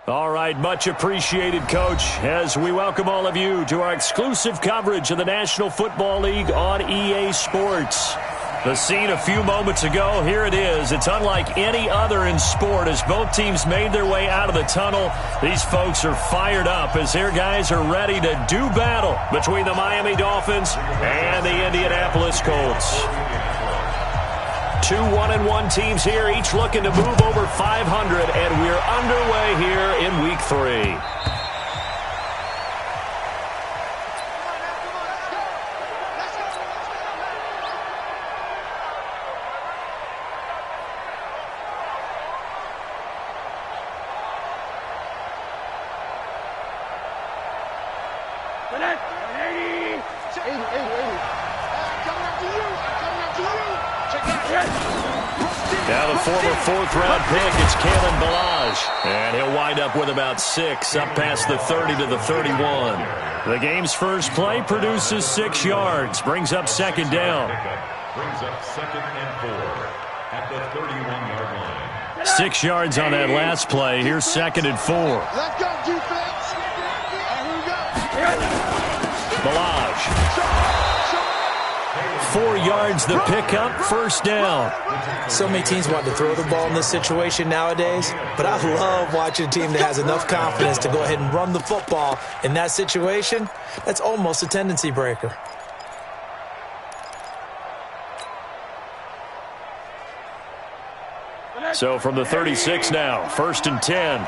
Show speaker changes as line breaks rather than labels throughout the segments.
All right, much appreciated, Coach, as we welcome all of you to our exclusive coverage of the National Football League on EA Sports. The scene a few moments ago, here it is. It's unlike any other in sport as both teams made their way out of the tunnel. These folks are fired up as their guys are ready to do battle between the Miami Dolphins and the Indianapolis Colts. Two 1-1 teams here, each looking to move over 500, and we're underway here in Week 3. Now the former fourth-round pick, it's Kalen Ballage. And he'll wind up with about 6, up past the 30 to the 31. The game's first play produces 6 yards, brings up second down.
Brings up 2nd and 4 at the 31-yard line.
6 yards on that last play. Here's 2nd and 4.
Let's go, defense. Here we go.
Ballage. 4 yards the pickup, first down.
So many teams want to throw the ball in this situation nowadays, but I love watching a team that has enough confidence to go ahead and run the football. In that situation, that's almost a tendency breaker.
So from the 36 now, 1st and 10.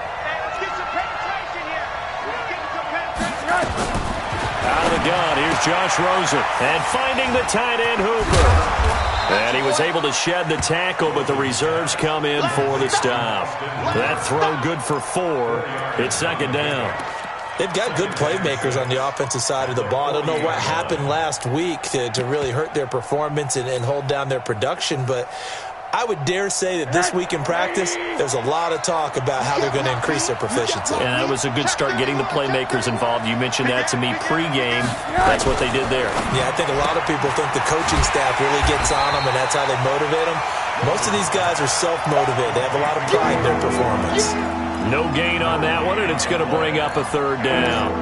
Out of the gun, here's Josh Rosen. And finding the tight end Hooper. And he was able to shed the tackle, but the reserves come in for the stop. That throw good for 4. It's second down.
They've got good playmakers on the offensive side of the ball. I don't know what happened last week to really hurt their performance and hold down their production, but I would dare say that this week in practice, there's a lot of talk about how they're going to increase their proficiency.
And that was a good start getting the playmakers involved. You mentioned that to me pregame. That's what they did there.
Yeah, I think a lot of people think the coaching staff really gets on them, and that's how they motivate them. Most of these guys are self-motivated. They have a lot of pride in their performance.
No gain on that one, and it's going to bring up a third down.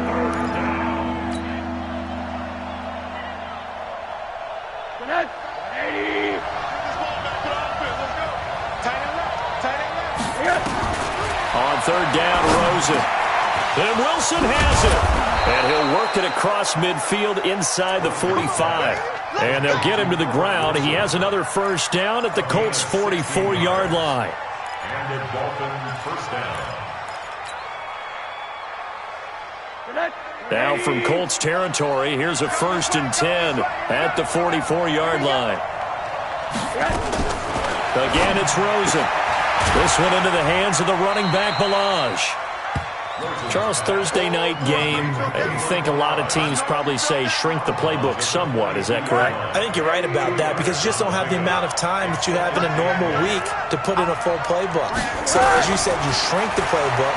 On third down, Rosen. And Wilson has it. And he'll work it across midfield inside the 45. And they'll get him to the ground. He has another first down at the Colts' 44-yard line.
And the Dolphins first down.
Now from Colts territory, here's a 1st and 10 at the 44-yard line. Again, it's Rosen. This one into the hands of the running back, Ballage. Charles, Thursday night game, I think a lot of teams probably say shrink the playbook somewhat. Is that correct?
I think you're right about that because you just don't have the amount of time that you have in a normal week to put in a full playbook. So as you said, you shrink the playbook,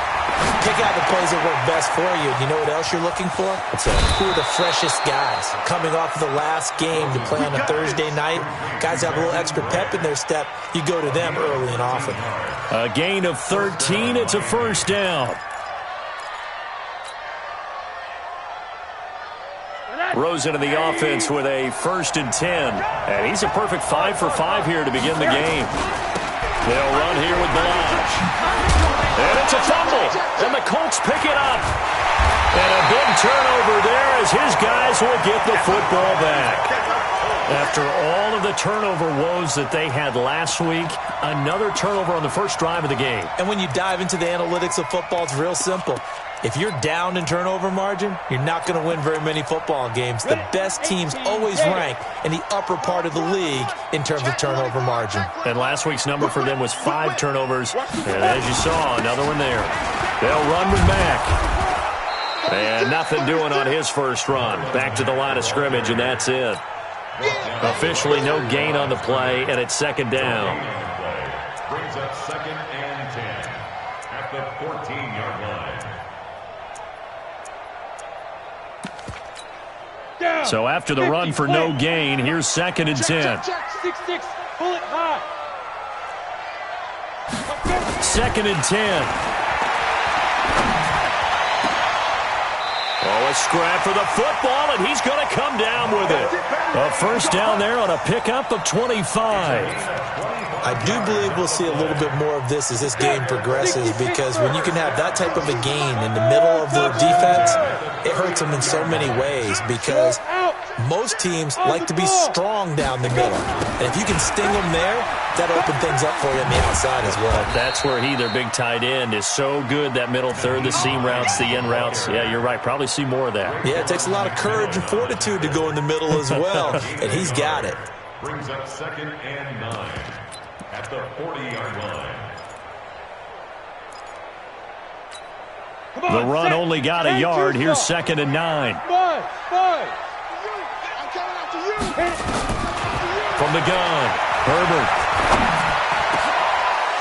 pick out the plays that work best for you. You know what else you're looking for?
What's that?
Who are the freshest guys coming off of the last game to play on a Thursday night? Guys have a little extra pep in their step. You go to them early and often.
A gain of 13. It's a first down. Rosen in the offense with a 1st and 10. And he's a perfect 5 for 5 here to begin the game. They'll run here with Ballage. And it's a fumble. And the Colts pick it up. And a big turnover there as his guys will get the football back. After all of the turnover woes that they had last week, another turnover on the first drive of the game.
And when you dive into the analytics of football, it's real simple. If you're down in turnover margin, you're not going to win very many football games. The best teams always rank in the upper part of the league in terms of turnover margin.
And last week's number for them was 5 turnovers. And as you saw, another one there. They'll run with Mack. And nothing doing on his first run. Back to the line of scrimmage, and that's it. Officially no gain on the play, and it's second down.
Brings up 2nd and 10 at the 14-yard line.
So after the run for no gain, here's 2nd and 10. 2nd and 10. Oh, a scrap for the football, and he's going to come down with it. A first down there on a pickup of 25.
I do believe we'll see a little bit more of this as this game progresses, because when you can have that type of a gain in the middle of the defense, it hurts them in so many ways, because most teams like to be strong down the middle. And if you can sting them there, that'll open things up for you on the outside as well.
That's where their big tight end, is so good, that middle third, the seam routes, the end routes. Yeah, you're right. Probably see more of that.
Yeah, it takes a lot of courage and fortitude to go in the middle as well, and he's got it.
Brings up 2nd and 9 at the 40-yard line.
The run only got a yard. Here's 2nd and 9. From the gun, Herbert.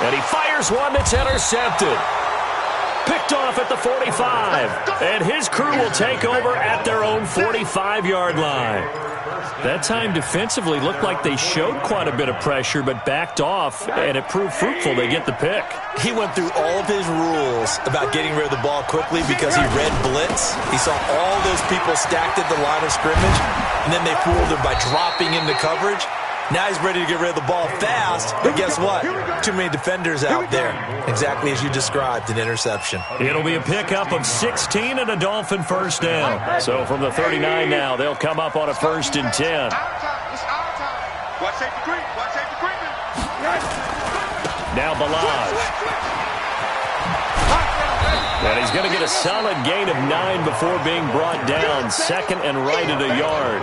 And he fires one that's intercepted. Picked off at the 45. And his crew will take over at their own 45-yard line. That time defensively looked like they showed quite a bit of pressure, but backed off, and it proved fruitful. They get the pick.
He went through all of his rules about getting rid of the ball quickly because he read blitz. He saw all those people stacked at the line of scrimmage, and then they fooled him by dropping into coverage. Now he's ready to get rid of the ball fast, but guess what? Too many defenders out there. Exactly as you described, an interception.
It'll be a pickup of 16 and a Dolphin first down. So from the 39 now, they'll come up on a 1st and 10. Now Balazs. And he's going to get a solid gain of 9 before being brought down. 2nd and right at a yard.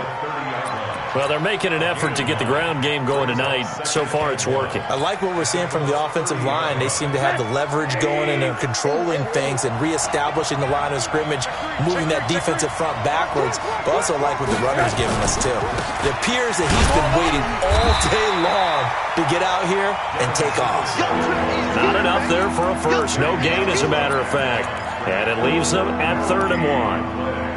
Well, they're making an effort to get the ground game going tonight. So far, it's working.
I like what we're seeing from the offensive line. They seem to have the leverage going, and they're controlling things and reestablishing the line of scrimmage, moving that defensive front backwards. But also like what the runner's giving us, too. It appears that he's been waiting all day long to get out here and take off.
Not enough there for a first. No gain, as a matter of fact. And it leaves them at 3rd and 1.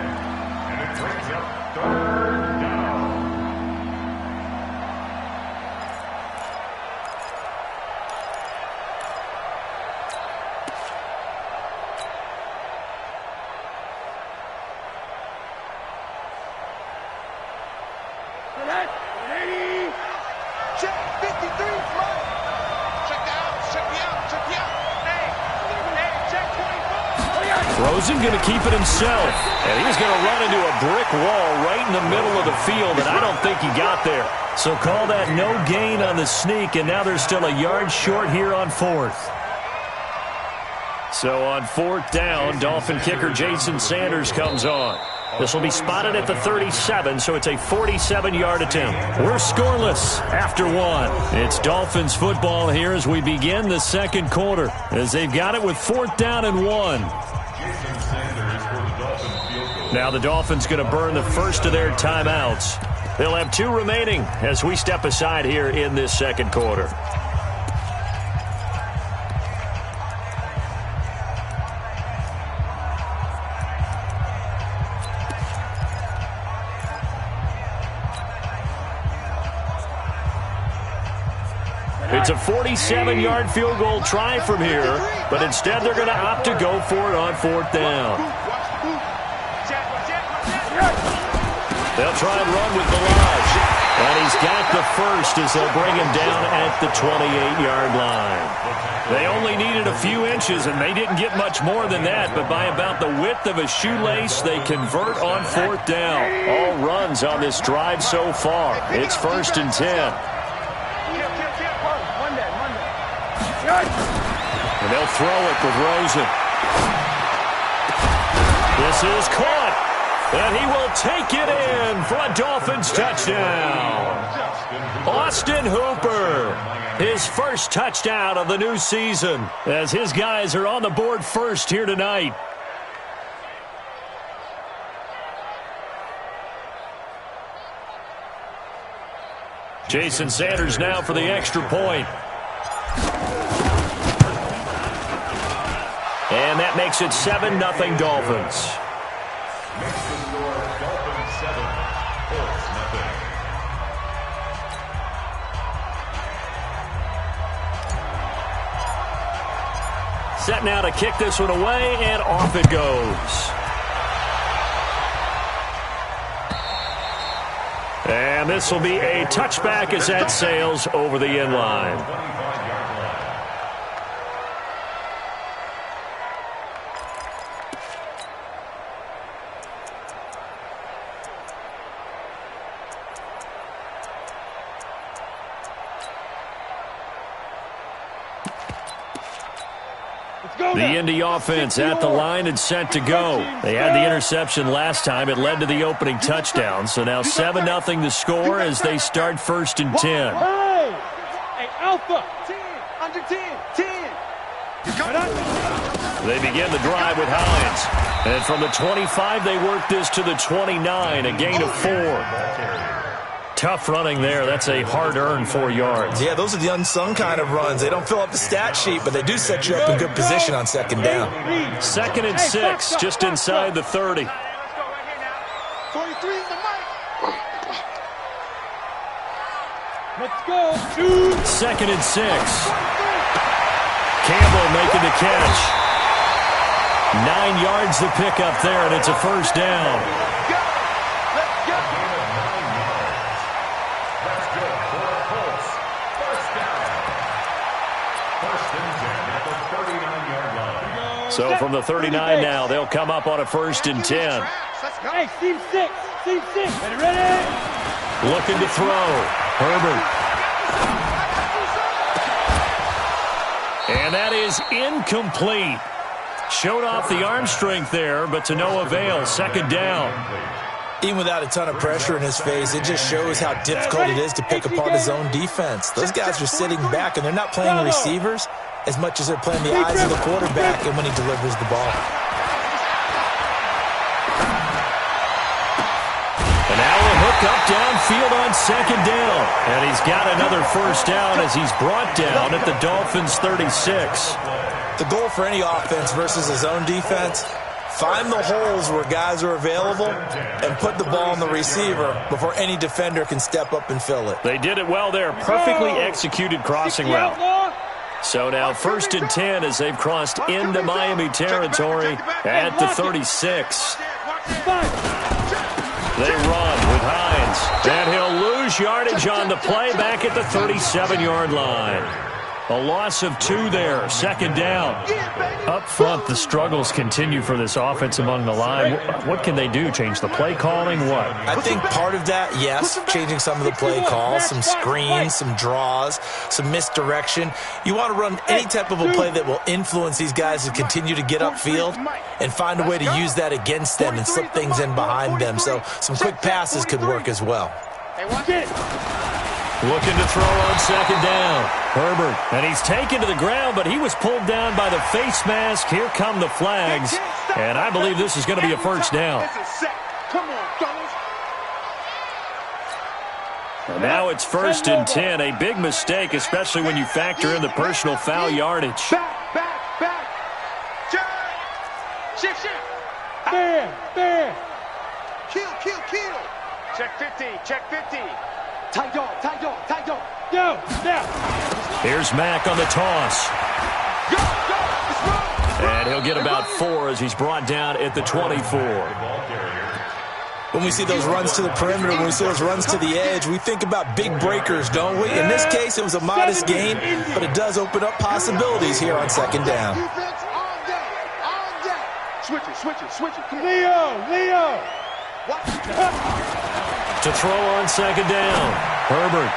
Rosen going to keep it himself, and he's going to run into a brick wall right in the middle of the field, and I don't think he got there. So call that no gain on the sneak, and now they're still a yard short here on 4th. So on 4th down, Dolphin kicker Jason Sanders comes on. This will be spotted at the 37, so it's a 47-yard attempt. We're scoreless after 1. It's Dolphins football here as we begin the 2nd quarter, as they've got it with 4th down and 1. Now the Dolphins going to burn the first of their timeouts. They'll have 2 remaining as we step aside here in this 2nd quarter. It's a 47-yard field goal try from here, but instead they're going to opt to go for it on 4th down. They'll try and run with Balazs, and he's got the first as they'll bring him down at the 28-yard line. They only needed a few inches, and they didn't get much more than that, but by about the width of a shoelace, they convert on 4th down. All runs on this drive so far. It's 1st and 10. And they'll throw it with Rosen. This is caught. And he will take it in for a Dolphins touchdown. Austin Hooper, his first touchdown of the new season, as his guys are on the board first here tonight. Jason Sanders now for the extra point. And that makes it 7-0 Dolphins. Set now to kick this one away, and off it goes. And this will be a touchback as that sails over the end line. The Indy offense at the line and set to go. They had the interception last time. It led to the opening touchdown. So now 7-0 the score as they start 1st and 10.
Hey, Alpha. 10. Under 10. 10.
They begin the drive with Hines. And from the 25, they work this to the 29, a gain of 4. Tough running there. That's a hard-earned 4 yards.
Yeah, those are the unsung kind of runs. They don't fill up the stat sheet, but they do set you up in good position on 2nd down.
2nd and 6, just inside the 30.
23 in the mic. Let's go.
2nd and 6. Campbell making the catch. 9 yards to pick up there, and it's a 1st down. So from the 39 now, they'll come up on a 1st and 10.
Hey, Team 6. Team 6. Ready?
Looking to throw. Herbert. And that is incomplete. Showed off the arm strength there, but to no avail. 2nd down.
Even without a ton of pressure in his face, it just shows how difficult it is to pick apart his own defense. Those guys are sitting back, and they're not playing receivers as much as they're playing the eyes of the quarterback and when he delivers the ball.
And now a hook up downfield on 2nd down. And he's got another 1st down as he's brought down at the Dolphins' 36.
The goal for any offense versus his own defense, find the holes where guys are available and put the ball on the receiver before any defender can step up and fill it.
They did it well there. Perfectly executed crossing route. So now 1st and 10 as they've crossed into Miami territory at the 36. They run with Hines. And he'll lose yardage on the play back at the 37-yard line. A loss of 2 there, 2nd down. Up front, the struggles continue for this offense among the line. What can they do? Change the play calling? What?
I think part of that, yes, changing some of the play calls, some screens, some draws, some misdirection. You want to run any type of a play that will influence these guys to continue to get upfield and find a way to use that against them and slip things in behind them. So some quick passes could work as well.
Looking to throw on 2nd down. Herbert. And he's taken to the ground, but he was pulled down by the face mask. Here come the flags. And I believe this is going to be a 1st down. And now it's 1st and 10. A big mistake, especially when you factor in the personal foul yardage.
Back. Shift. Bam. Kill. Check 50. Tight dog. Go. Now.
Here's Mack on the toss.
Go.
And he'll get about 4 as he's brought down at the 24.
When we see those runs to the perimeter, when we see those runs to the edge, we think about big breakers, don't we? In this case, it was a modest gain, but it does open up possibilities here on 2nd down.
Switch it. Leo.
To throw on 2nd down. Herbert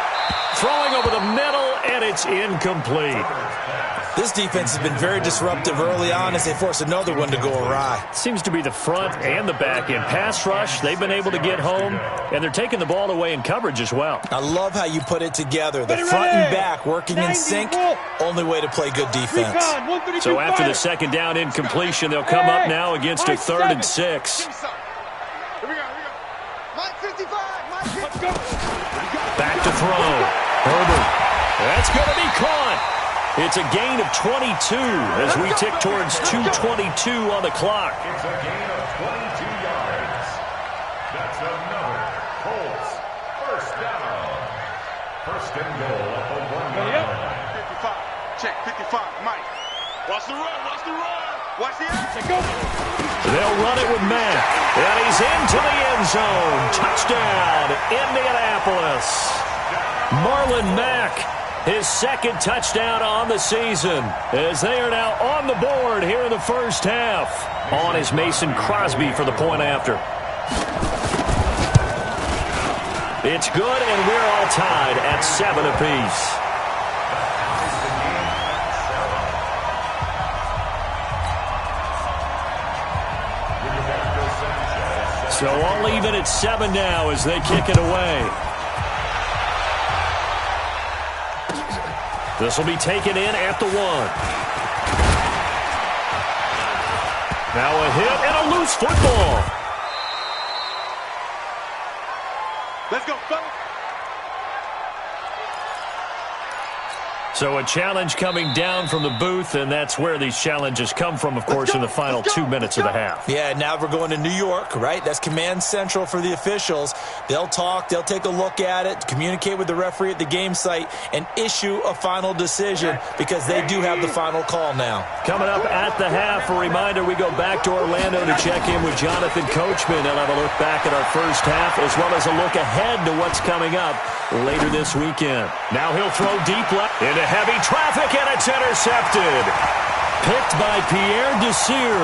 throwing over the middle, and it's incomplete.
This defense has been very disruptive early on as they force another one to go awry.
Seems to be the front and the back end. Pass rush, they've been able to get home, and they're taking the ball away in coverage as well.
I love how you put it together. The front and back working in sync, only way to play good defense.
So after the 2nd down incompletion, they'll come up now against a 3rd and 6. Back to throw. Herbert. That's going to be caught. It's a gain of 22 as we tick towards 2:22 on the clock.
It's a gain of 22 yards. That's another Colts 1st down. 1st and goal at the 1-yard line.
55. Check 55. Mike. Watch the run. Watch the action. Go.
They'll run it with Mack. And he's into the end zone. Touchdown, Indianapolis. Marlon Mack, his second touchdown on the season, as they are now on the board here in the first half. On is Mason Crosby for the point after. It's good, and we're all tied at 7 apiece. So all even at 7 now as they kick it away. This will be taken in at the 1. Now a hit and a loose football.
Let's go, fellas.
So a challenge coming down from the booth, and that's where these challenges come from, of course, in the final 2 minutes of the half.
Yeah, now we're going to New York, right? That's command central for the officials. They'll talk, they'll take a look at it, communicate with the referee at the game site, and issue a final decision because they do have the final call now.
Coming up at the half, a reminder, we go back to Orlando to check in with Jonathan Coachman. They'll have a look back at our first half as well as a look ahead to what's coming up later this weekend. Now he'll throw deep left into heavy traffic, and it's intercepted. Picked by Pierre Desir.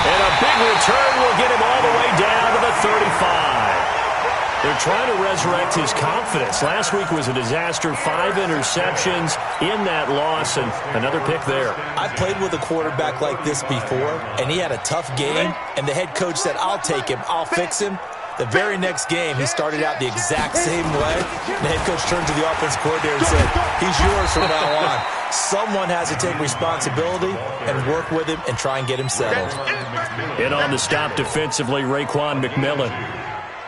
And a big return will get him all the way down to the 35. They're trying to resurrect his confidence. Last week was a disaster. 5 interceptions in that loss, and another pick there.
I've played with a quarterback like this before, and he had a tough game, and the head coach said, I'll take him, I'll fix him. The very next game, he started out the exact same way. The head coach turned to the offense coordinator and said, he's yours from now on. Someone has to take responsibility and work with him and try and get him settled.
In on the stop defensively, Raekwon McMillan.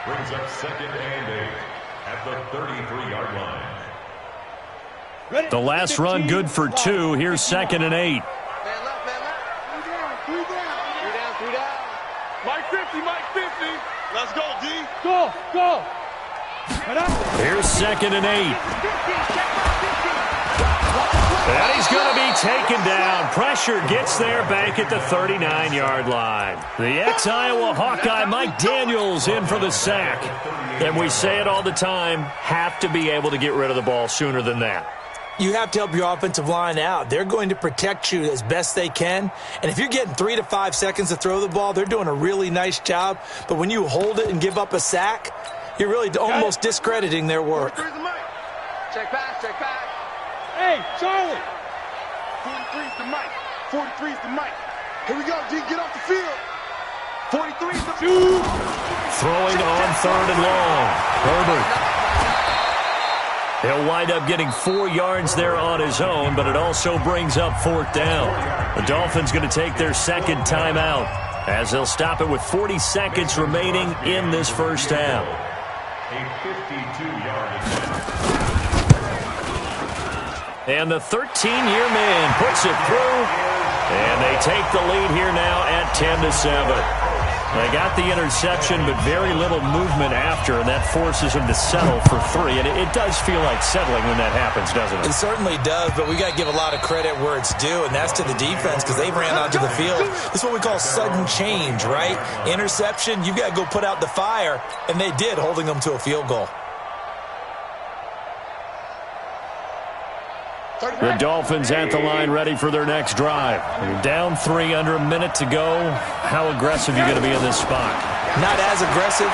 Brings up 2nd and 8 at the 33-yard line.
The last run good for 2. Here's 2nd and 8.
Man left. 3 down. Mike 50, Mike 50. Let's go, D. Go.
Here's 2nd and 8. And he's going to be taken down. Pressure gets there back at the 39-yard line. The ex-Iowa Hawkeye Mike Daniels in for the sack. And we say it all the time, have to be able to get rid of the ball sooner than that.
You have to help your offensive line out. They're going to protect you as best they can. And if you're getting 3 to 5 seconds to throw the ball, they're doing a really nice job. But when you hold it and give up a sack, you're really almost discrediting their work.
Check back. Hey, Charlie. 43's the mic. 43's the mic. Here we go, D. Get off the field. 43's the shoot.
Throwing on 3rd and long. Herbert. He'll wind up getting 4 yards there on his own, but it also brings up 4th down. The Dolphins going to take their 2nd timeout as they'll stop it with 40 seconds remaining in this first half.
A 52-yard attempt.
And the 13-year man puts it through, and they take the lead here now at 10-7. They got the interception, but very little movement after, and that forces them to settle for 3. And it does feel like settling when that happens, doesn't it?
It certainly does, but we got to give a lot of credit where it's due, and that's to the defense because they ran onto the field. This is what we call sudden change, right? Interception, you've got to go put out the fire, and they did, holding them to a field goal.
The Dolphins at the line ready for their next drive. You're down 3, under a minute to go. How aggressive are you going to be in this spot?
Not as aggressive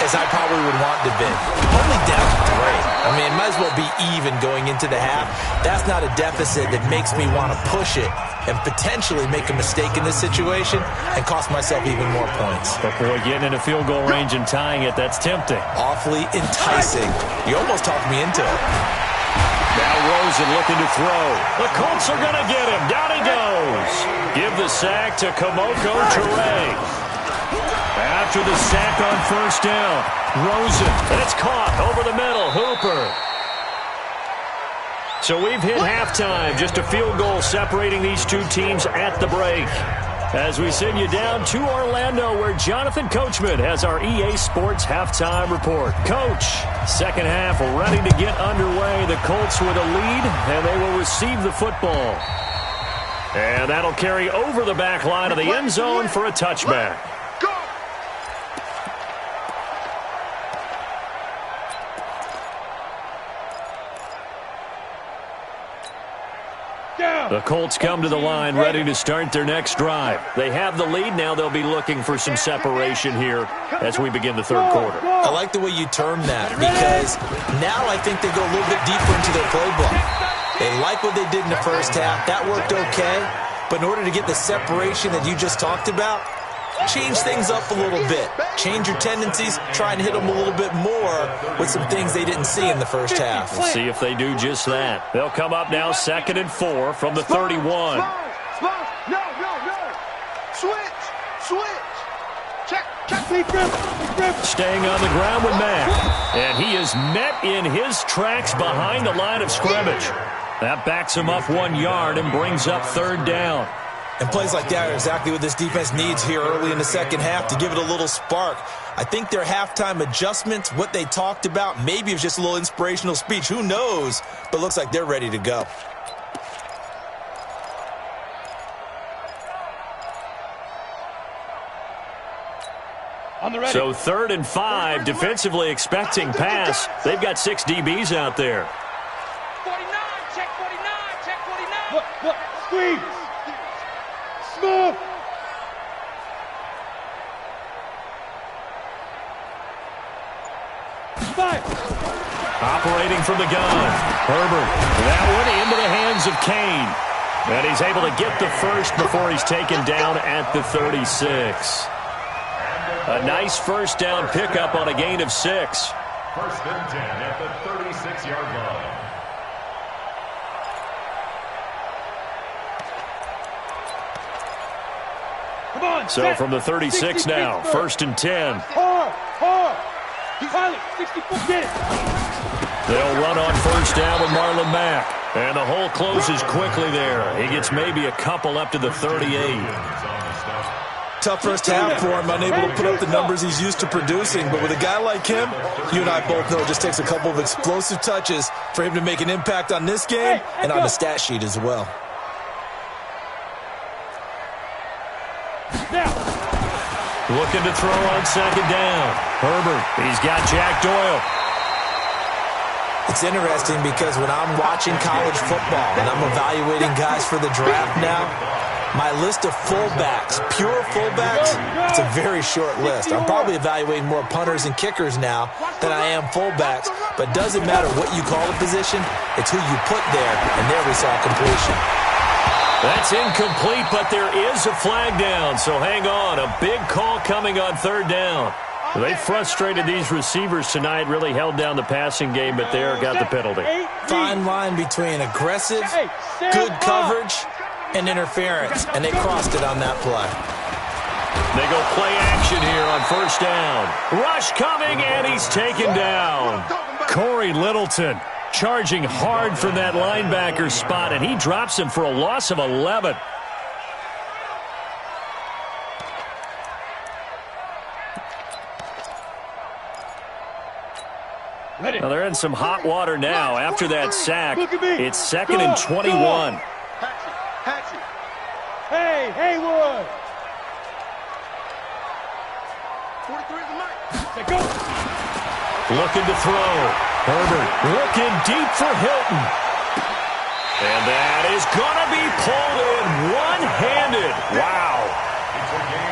as I probably would want to be. Only down 3. I mean, it might as well be even going into the half. That's not a deficit that makes me want to push it and potentially make a mistake in this situation and cost myself even more points.
But boy, getting in a field goal range and tying it, that's tempting.
Awfully enticing. You almost talked me into it.
Now Rosen looking to throw. The Colts are going to get him. Down he goes. Give the sack to Kamoko Toure. After the sack on 1st down, Rosen. And it's caught over the middle. Hooper. So we've hit halftime. Just a field goal separating these two teams at the break. As we send you down to Orlando, where Jonathan Coachman has our EA Sports halftime report. Coach, 2nd half ready to get underway. The Colts with a lead, and they will receive the football. And that'll carry over the back line of the end zone for a touchback. The Colts come to the line ready to start their next drive. They have the lead. Now they'll be looking for some separation here as we begin the third quarter.
I like the way you term that because now I think they go a little bit deeper into their playbook. They like what they did in the first half. That worked okay. But in order to get the separation that you just talked about, change things up a little bit. Change your tendencies. Try and hit them a little bit more with some things they didn't see in the first half.
We'll see if they do just that. They'll come up now 2nd and 4 from the 31.
No. Switch. Check.
Staying on the ground with Mack. And he is met in his tracks behind the line of scrimmage. That backs him up 1 yard and brings up 3rd down.
And plays like that are exactly what this defense needs here early in the second half to give it a little spark. I think their halftime adjustments, what they talked about, maybe it was just a little inspirational speech. Who knows? But looks like they're ready to go.
So 3rd and 5, defensively expecting pass. They've got 6 DBs out there.
49, check 49. Look, squeeze. Smooth.
Operating from the gun. Herbert. That one into the hands of Kane. And he's able to get the first before he's taken down at the 36. A nice first down pickup on a gain of 6.
1st and 10 at the 36-yard line.
Come on.
So from the 36 now, 1st and 10.
Hard. Pilot, 64, get it.
They'll run on 1st down with Marlon Mack. And the hole closes quickly there. He gets maybe a couple up to the 38.
Tough first half for him, unable to put up the numbers he's used to producing. But with a guy like him, you and I both know it just takes a couple of explosive touches for him to make an impact on this game and on the stat sheet as well.
Looking to throw on 2nd down. Herbert, he's got Jack Doyle.
It's interesting because when I'm watching college football and I'm evaluating guys for the draft now, my list of fullbacks, pure fullbacks, it's a very short list. I'm probably evaluating more punters and kickers now than I am fullbacks, but it doesn't matter what you call a position, it's who you put there, and there we saw completion.
That's incomplete, but there is a flag down, so hang on. A big call coming on 3rd down. They frustrated these receivers tonight, really held down the passing game, but there got the penalty.
Fine line between aggressive, good coverage, and interference, and they crossed it on that play.
They go play action here on 1st down. Rush coming, and he's taken down. Corey Littleton charging hard from that linebacker spot, and he drops him for a loss of 11. Well, they're in some hot water now. After that sack, it's 2nd and 21.
Hey, Haywood. 43 is the mic. Go.
Looking to throw. Herbert looking deep for Hilton. And that is going to be pulled in one-handed. Wow.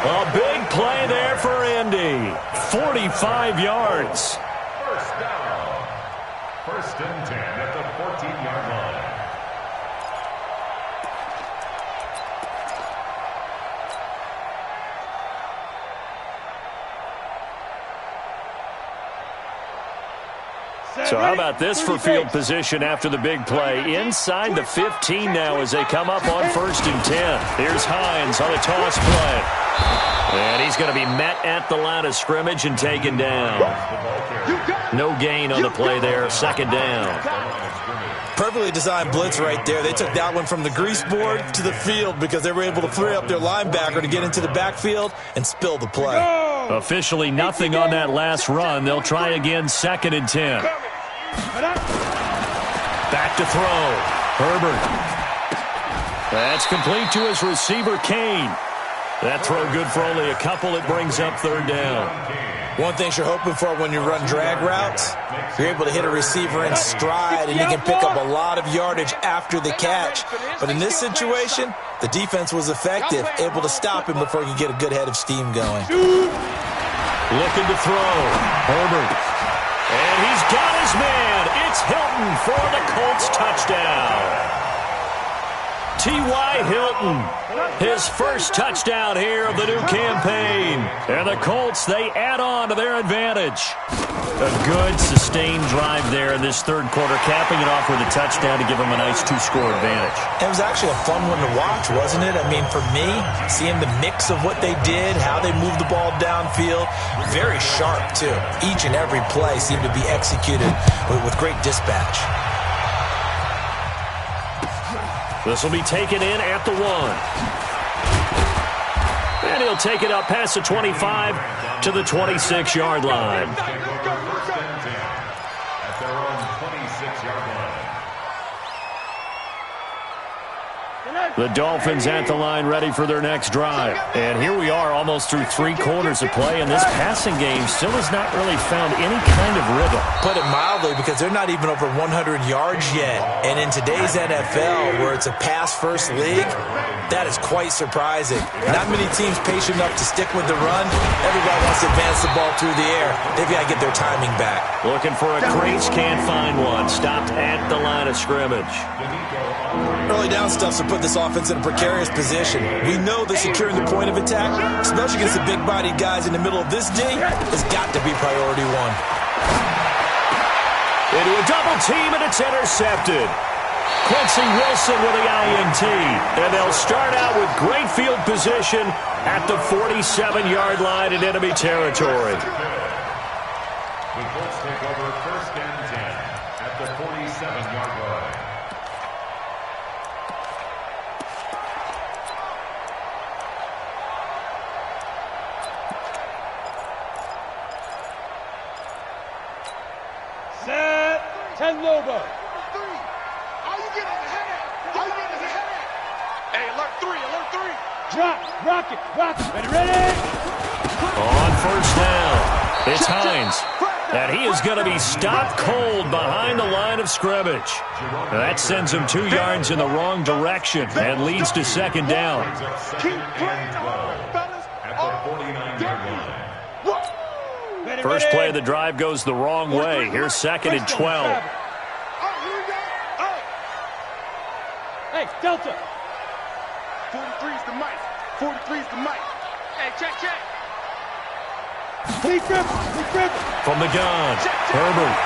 A big play there for Indy. 45 yards.
1st down. 1st and 10 at the 14-yard line.
So how about this for field position after the big play? Inside the 15 now as they come up on 1st and 10. Here's Hines on a toss play. And he's going to be met at the line of scrimmage and taken down. No gain on the play there, 2nd down.
Perfectly designed blitz right there. They took that one from the grease board to the field because they were able to free up their linebacker to get into the backfield and spill the play.
Officially nothing on that last run. They'll try again, 2nd and 10. Back to throw. Herbert. That's complete to his receiver, Kane. That throw good for only a couple. It brings up third down.
One thing you're hoping for when you run drag routes, you're able to hit a receiver in stride, and you can pick up a lot of yardage after the catch. But in this situation, the defense was effective, able to stop him before he could get a good head of steam going.
Looking to throw. Herbert. And he's got his man. It's Hilton for the Colts touchdown. T.Y. Hilton, his first touchdown here of the new campaign. And the Colts, they add on to their advantage. A good, sustained drive there in this third quarter, capping it off with a touchdown to give them a nice two-score advantage.
It was actually a fun one to watch, wasn't it? I mean, for me, seeing the mix of what they did, how they moved the ball downfield, very sharp, too. Each and every play seemed to be executed with great dispatch.
This will be taken in at the 1. And he'll take it up past the 25 to the 26-yard line.
At their own 26-yard line.
The Dolphins at the line, ready for their next drive. And here we are almost through 3 quarters of play, and this passing game still has not really found any kind of rhythm.
Put it mildly, because they're not even over 100 yards yet. And in today's NFL, where it's a pass-first league, that is quite surprising. Not many teams patient enough to stick with the run. Everybody wants to advance the ball through the air. They've got to get their timing back.
Looking for a crease, can't find one. Stopped at the line of scrimmage.
Early down stuff to put this offense in a precarious position. We know that securing the point of attack, especially against the big-bodied guys in the middle of this day, has got to be priority 1.
Into a double team, and it's intercepted. Quincy Wilson with the INT. And they'll start out with great field position at the 47-yard line in enemy territory.
The Colts take over first and 10 at the 47-yard line.
Set. 10 Lobo. How you getting ahead? How you getting ahead? Hey, alert 3, alert 3. Drop, rocket, ready.
On first down, it's Hines. And he is going to be stopped cold behind the line of scrimmage. That sends him 2 yards in the wrong direction and leads to second down.
Keep playing hard, fellas.
At the 49-yard line.
First play of the drive goes the wrong way. Here's second and 12.
Hey, Delta. 43's the mic. 43's the mic. Hey, check. Lee Griffin.
From the gun, Herbert.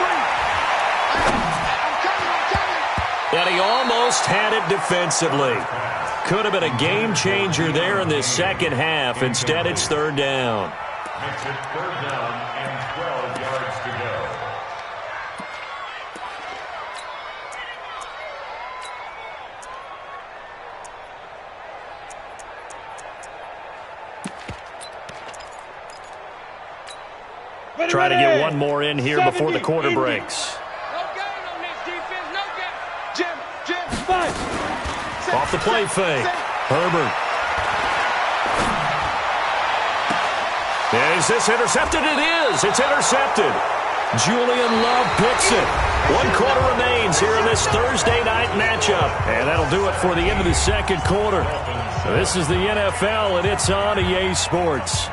And he almost had it defensively. Could have been a game changer there in this second half. Instead, it's third down.
Makes it third down and 12 yards to go.
Try to get one more in here before the quarter breaks.
No gain on this defense, no gain. Jim, 5.
Off the play fake, Herbert. Is this intercepted? It is. It's intercepted. Julian Love picks it. 1 quarter remains here in this Thursday night matchup. And that'll do it for the end of the second quarter. This is the NFL, and it's on EA Sports.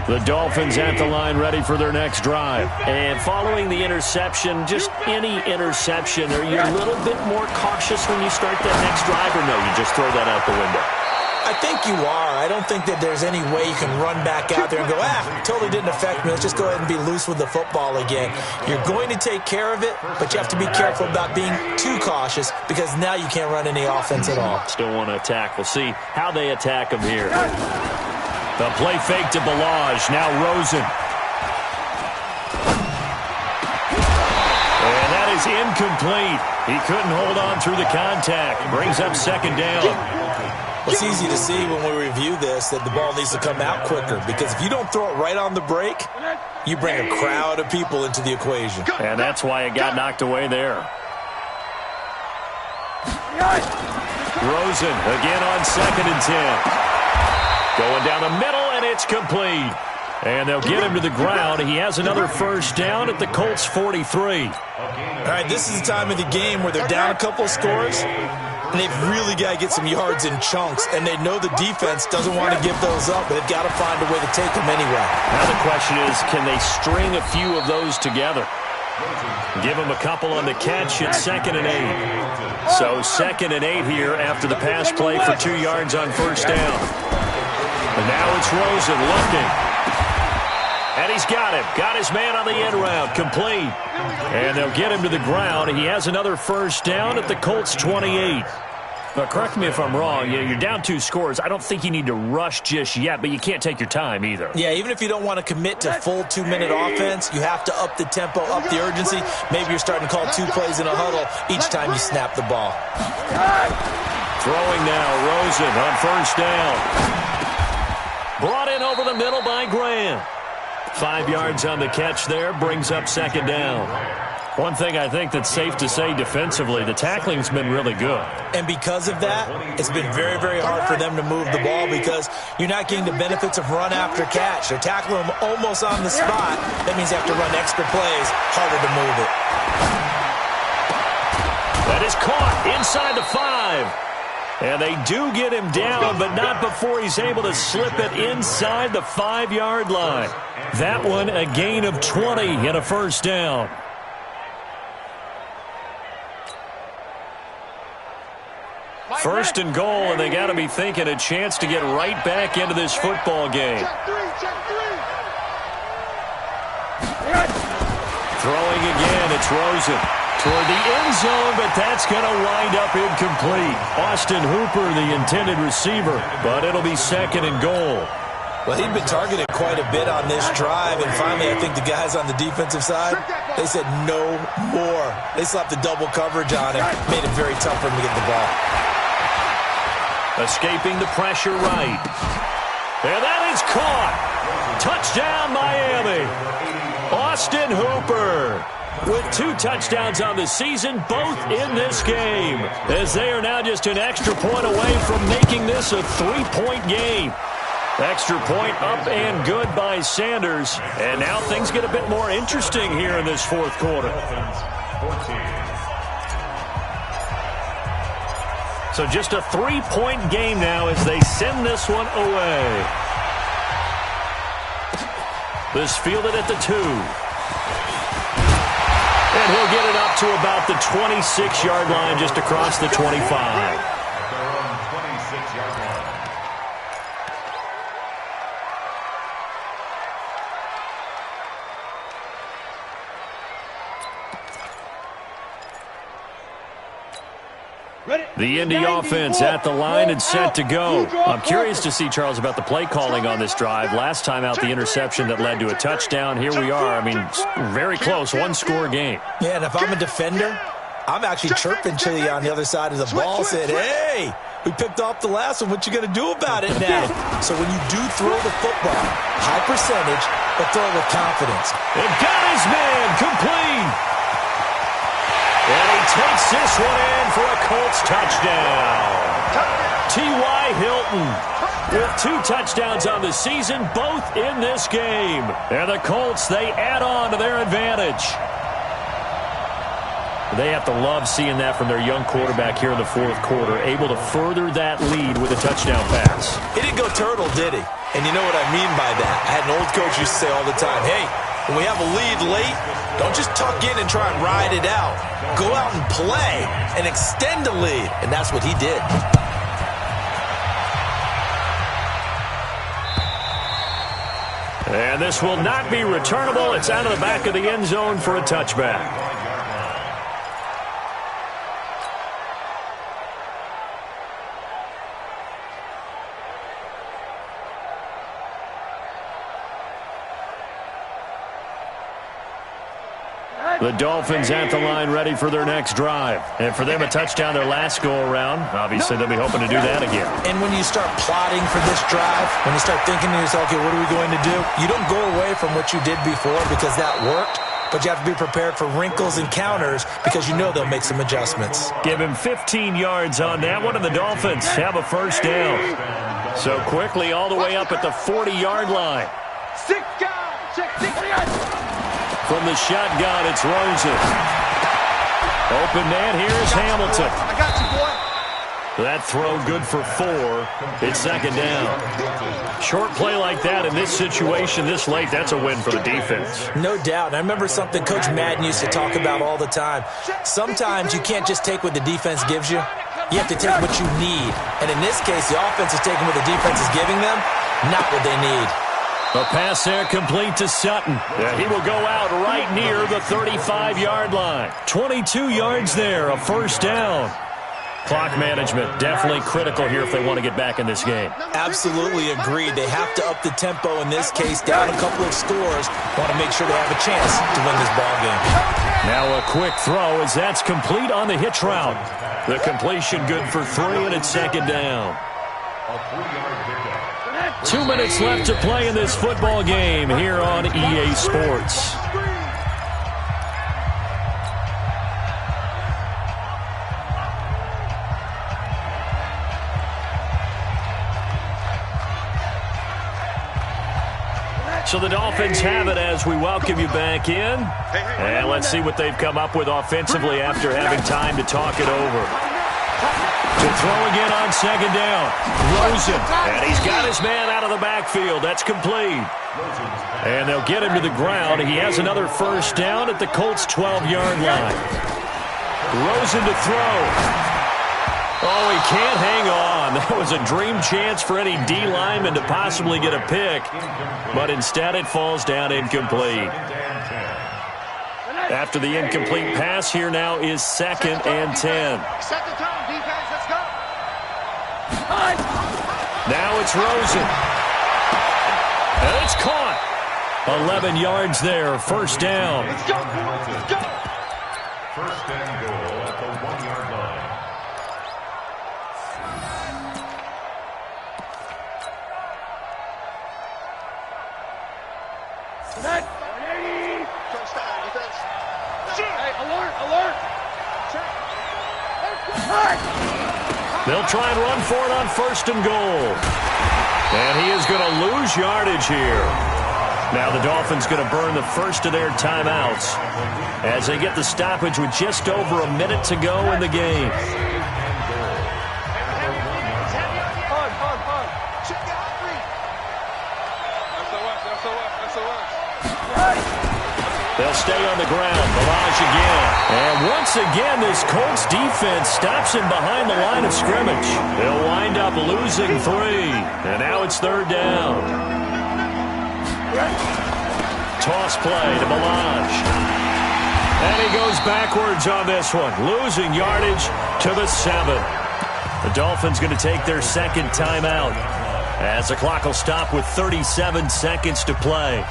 The Dolphins at the line, ready for their next drive. And following the interception, just any interception, are you a little bit more cautious when you start that next drive, or no, you just throw that out the window?
I think you are. I don't think that there's any way you can run back out there and go, totally didn't affect me. Let's just go ahead and be loose with the football again. You're going to take care of it, but you have to be careful about being too cautious, because now you can't run any offense at all.
Still want to attack. We'll see how they attack them here. The play fake to Balaj. Now Rosen. And that is incomplete. He couldn't hold on through the contact. Brings up second down.
It's easy to see when we review this that the ball needs to come out quicker, because if you don't throw it right on the break, you bring a crowd of people into the equation.
And that's why it got knocked away there. Rosen again on 2nd and 10. Going down the middle, and it's complete. And they'll get him to the ground. He has another first down at the Colts 43.
All right, this is the time of the game where they're down a couple of scores, and they've really got to get some yards in chunks, and they know the defense doesn't want to give those up, but they've got to find a way to take them anyway.
Now the question is, can they string a few of those together? Give them a couple on the catch at 2nd and 8. So 2nd and 8 here after the pass play for 2 yards on first down. And now it's Rosen looking. And he's got him. Got his man on the end route. Complete. And they'll get him to the ground. He has another first down at the Colts 28. Now, correct me if I'm wrong. You're down 2 scores. I don't think you need to rush just yet, but you can't take your time either.
Yeah, even if you don't want to commit to full 2-minute offense, you have to up the tempo, up the urgency. Maybe you're starting to call 2 plays in a huddle each time you snap the ball.
Throwing now, Rosen on first down. Brought in over the middle by Graham. 5 yards on the catch there, brings up 2nd down. One thing I think that's safe to say defensively, the tackling's been really good.
And because of that, it's been very, very hard for them to move the ball because you're not getting the benefits of run after catch. They're tackling them almost on the spot. That means they have to run extra plays, harder to move it.
That is caught inside the 5. And they do get him down, but not before he's able to slip it inside the 5-yard line. That one a gain of 20 and a first down. First and goal, and they got to be thinking a chance to get right back into this football game. Throwing again, it's Rosen. Toward the end zone, but that's going to wind up incomplete. Austin Hooper, the intended receiver, but it'll be 2nd and goal.
Well, he'd been targeted quite a bit on this drive, and finally I think the guys on the defensive side, they said no more. They slapped the double coverage on him, made it very tough for him to get the ball.
Escaping the pressure right. And that is caught. Touchdown, Miami. Austin Hooper with 2 touchdowns on the season, both in this game, as they are now just an extra point away from making this a 3-point game. Extra point up and good by Sanders, and now things get a bit more interesting here in this 4th quarter. So just a 3-point game now as they send this one away. This fielded at the 2. And he'll get it up to about the 26-yard line, just across the 25. The Indy offense at the line and set to go. I'm curious to see, Charles, about the play calling on this drive. Last time out, the interception that led to a touchdown. Here we are. I mean, very close, 1-score game.
Yeah, and if I'm a defender, I'm actually chirping to you on the other side of the ball, saying, hey, we picked off the last one. What you going to do about it now? So when you do throw the football, high percentage, but throw it with confidence.
And got his man complete. And he takes this one in for a Colts touchdown. T.Y. Hilton with 2 touchdowns on the season, both in this game. And the Colts, they add on to their advantage. They have to love seeing that from their young quarterback here in the 4th quarter, able to further that lead with a touchdown pass.
He didn't go turtle, did he? And you know what I mean by that. I had an old coach used to say all the time, hey, when we have a lead late, don't just tuck in and try and ride it out. Go out and play and extend the lead. And that's what he did.
And this will not be returnable. It's out of the back of the end zone for a touchback. The Dolphins at the line ready for their next drive. And for them, a touchdown their last go-around. Obviously, they'll be hoping to do that again.
And when you start plotting for this drive, when you start thinking to yourself, okay, what are we going to do? You don't go away from what you did before because that worked, but you have to be prepared for wrinkles and counters because you know they'll make some adjustments.
Give him 15 yards on that one, and the Dolphins have a first down. So quickly all the way up at the 40-yard line.
6 guys. Check 6 guys.
From the shotgun, it's Rosen. Open man, here's Hamilton.
I got you, boy.
That throw good for 4. It's second down. Short play like that in this situation this late, that's a win for the defense.
No doubt. And I remember something Coach Madden used to talk about all the time. Sometimes you can't just take what the defense gives you. You have to take what you need. And in this case, the offense is taking what the defense is giving them, not what they need.
A pass there complete to Sutton. Yeah, he will go out right near the 35-yard line. 22 yards there, a first down. Clock management definitely critical here if they want to get back in this game.
Absolutely agreed. They have to up the tempo in this case, down a couple of scores. Want to make sure they have a chance to win this ball game.
Now a quick throw as that's complete on the hitch route. The completion good for 3, and it's second down. 2 minutes left to play in this football game here on EA Sports. So the Dolphins have it as we welcome you back in. And let's see what they've come up with offensively after having time to talk it over. To throw again on second down. Rosen. And he's got his man out of the backfield. That's complete. And they'll get him to the ground. He has another first down at the Colts' 12-yard line. Rosen to throw. Oh, he can't hang on. That was a dream chance for any D lineman to possibly get a pick. But instead it falls down incomplete. After the incomplete pass, here now is 2nd and 10.
Second down, defense, let's go.
Now it's Rosen. And it's caught. 11 yards there, first down.
Let's go, boys, let's go.
First and goal at the 1-yard line.
They'll try and run for it on 1st and goal. And he is going to lose yardage here. Now the Dolphins going to burn the first of their timeouts as they get the stoppage with just over a minute to go in the game. They'll stay on the ground. Balaj again. And once again, this Colts defense stops him behind the line of scrimmage. They'll wind up losing 3. And now it's 3rd down. Toss play to Balaj. And he goes backwards on this one. Losing yardage to the 7. The Dolphins going to take their 2nd timeout as the clock will stop with 37 seconds to play.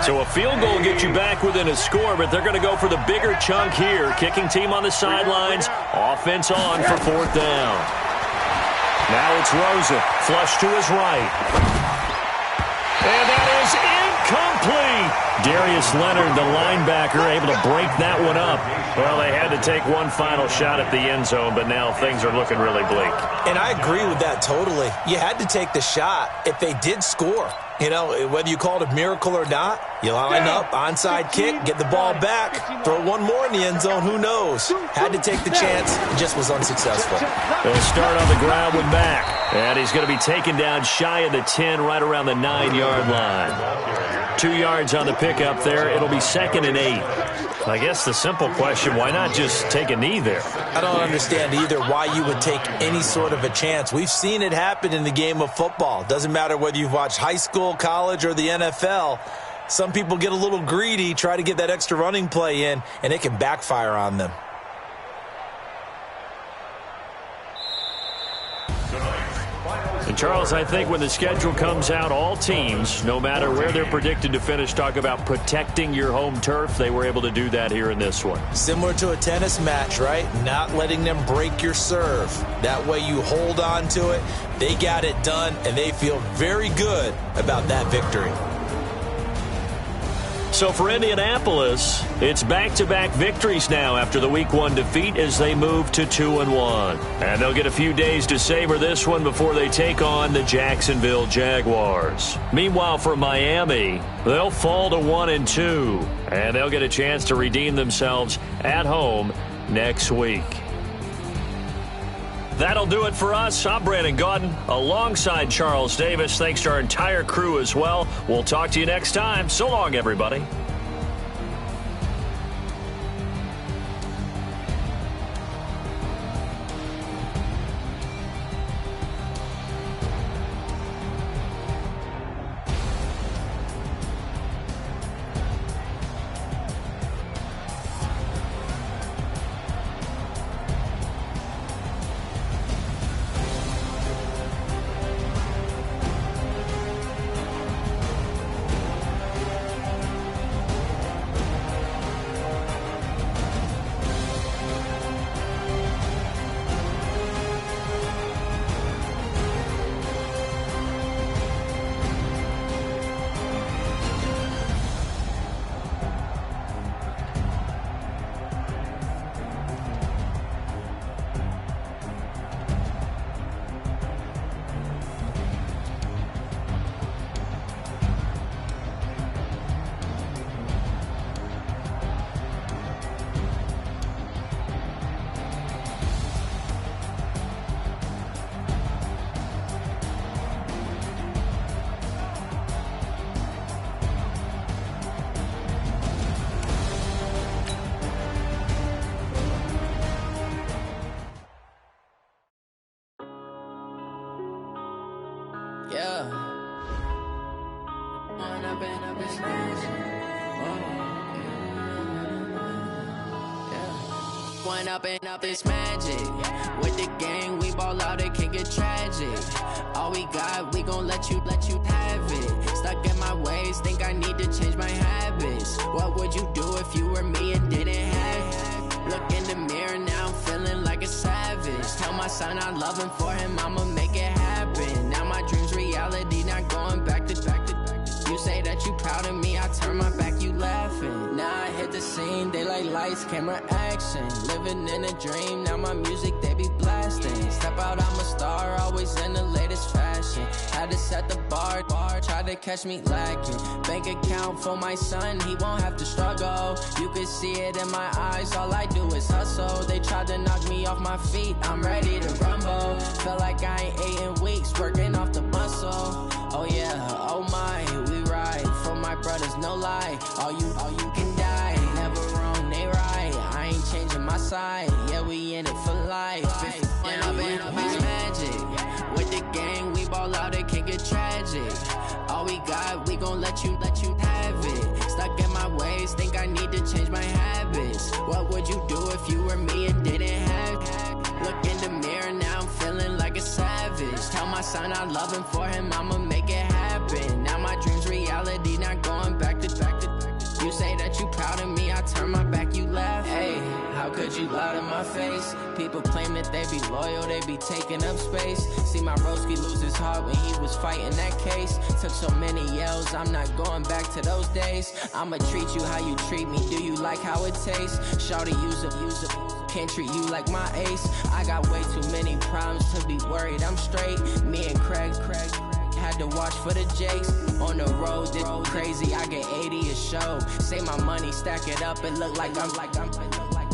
So a field goal will get you back within a score, but they're going to go for the bigger chunk here. Kicking team on the sidelines. Offense on for 4th down. Now it's Rosen. Flush to his right. And that is incomplete. Darius Leonard, the linebacker, able to break that one up. Well, they had to take one final shot at the end zone, but now things are looking really bleak.
And I agree with that totally. You had to take the shot if they did score. You know, whether you call it a miracle or not, you line up, onside kick, get the ball back, throw one more in the end zone, who knows? Had to take the chance, just was unsuccessful.
They'll start on the ground with Mack. And he's going to be taken down shy of the 10, right around the 9-yard line. 2 yards on the pickup there. It'll be 2nd and 8. I guess the simple question, why not just take a knee there?
I don't understand either why you would take any sort of a chance. We've seen it happen in the game of football. Doesn't matter whether you've watched high school, college, or the NFL. Some people get a little greedy, try to get that extra running play in, and it can backfire on them.
And Charles, I think when the schedule comes out, all teams, no matter where they're predicted to finish, talk about protecting your home turf. They were able to do that here in this one.
Similar to a tennis match, right? Not letting them break your serve. That way you hold on to it. They got it done, and they feel very good about that victory.
So for Indianapolis, it's back-to-back victories now after the Week 1 defeat as they move to 2-1. And they'll get a few days to savor this one before they take on the Jacksonville Jaguars. Meanwhile, for Miami, they'll fall to 1-2, and they'll get a chance to redeem themselves at home next week. That'll do it for us. I'm Brandon Gaudin alongside Charles Davis. Thanks to our entire crew as well. We'll talk to you next time. So long, everybody.
Up this magic with the gang, we ball out, it can get tragic. All we got, we gon' let you have it. Stuck in my ways, think I need to change my habits. What would you do if you were me and didn't have it? Look in the mirror now, I'm feeling like a savage. Tell my son I love him, for him I'ma make it happen. Now my dreams reality, not going back to. You say that you proud of me, I turn my back, you laughing. Now I hit the scene, they like lights, camera, action. Living in a dream, now my music, they be blasting. Step out, I'm a star, always in the latest fashion. Had to set the bar, try to catch me lacking. Bank account for my son, he won't have to struggle. You can see it in my eyes, all I do is hustle. They tried to knock me off my feet, I'm ready to rumble. Feel like I ain't ate in weeks, working off the muscle. Oh yeah, oh my, we ride for my brothers, no lie. All you can die, never wrong, they right. I ain't changing my side, yeah, we in it for life. When up it's magic, with the gang, we ball out, it can get tragic. All we got, we gon' let you have it. Stuck in my ways, think I need to change my habits. What would you do if you were me and didn't have it? Look in the mirror, now I'm feeling like a savage. Tell my son I love him, for him I'ma make it happen. Now my dreams reality, not going back to. You say that you proud of me, I turn my back, you laugh. Hey, how could you lie to my face? People claim that they be loyal, they be taking up space. See my broski lose his heart when he was fighting that case. Took so many yells, I'm not going back to those days. I'ma treat you how you treat me, do you like how it tastes? Shawty, use a can't treat you like my ace. I got way too many problems to be worried, I'm straight. Me and Craig had to watch for the Jakes. On the road, this crazy, I get 80 a show. Say my money, stack it up, it look like I'm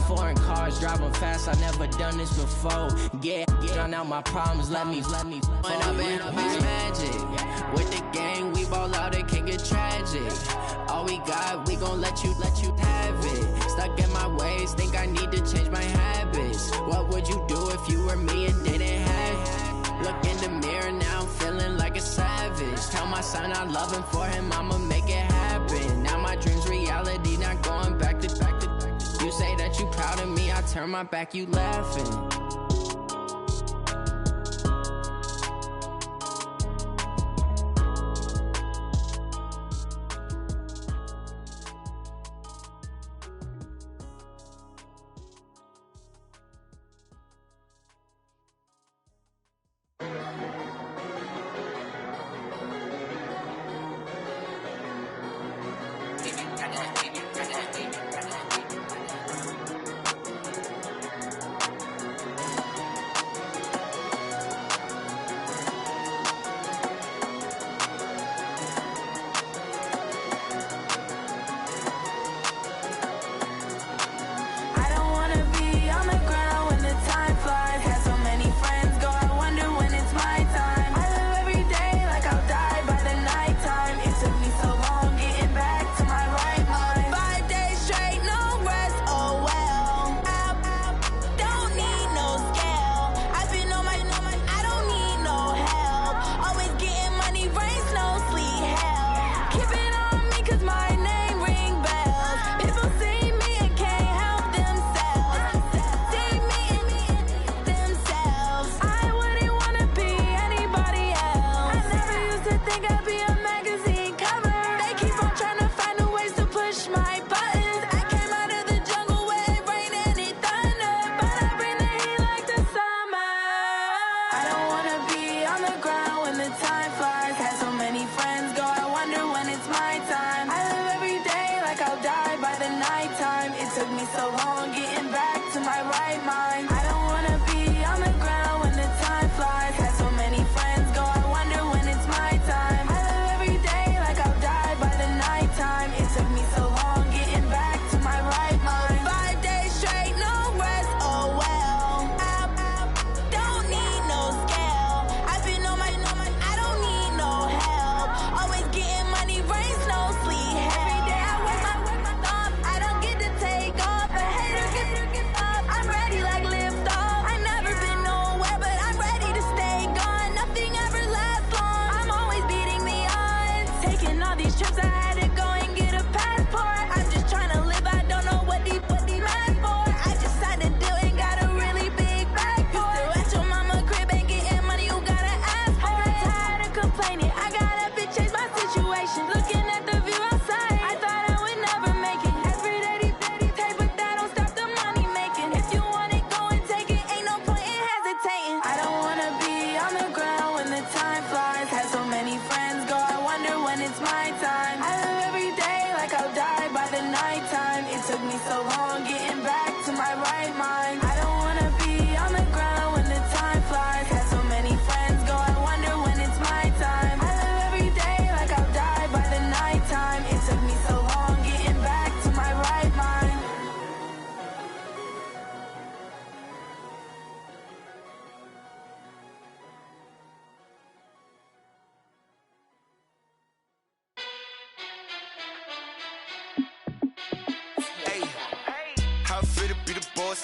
foreign cars, driving fast, I never done this before. Get drown out my problems, let me When up it's magic, with the gang, we ball out, it can get tragic. All we got, we gon' let you have it. Stuck in my ways, think I need to change my habits. What would you do if you were me and didn't have? Look in the mirror now, I'm feeling like a savage. Tell my son I love him, for him I'ma make it happen. Now my dream's reality, not going back to. You say that you proud of me, I turn my back, you laughing.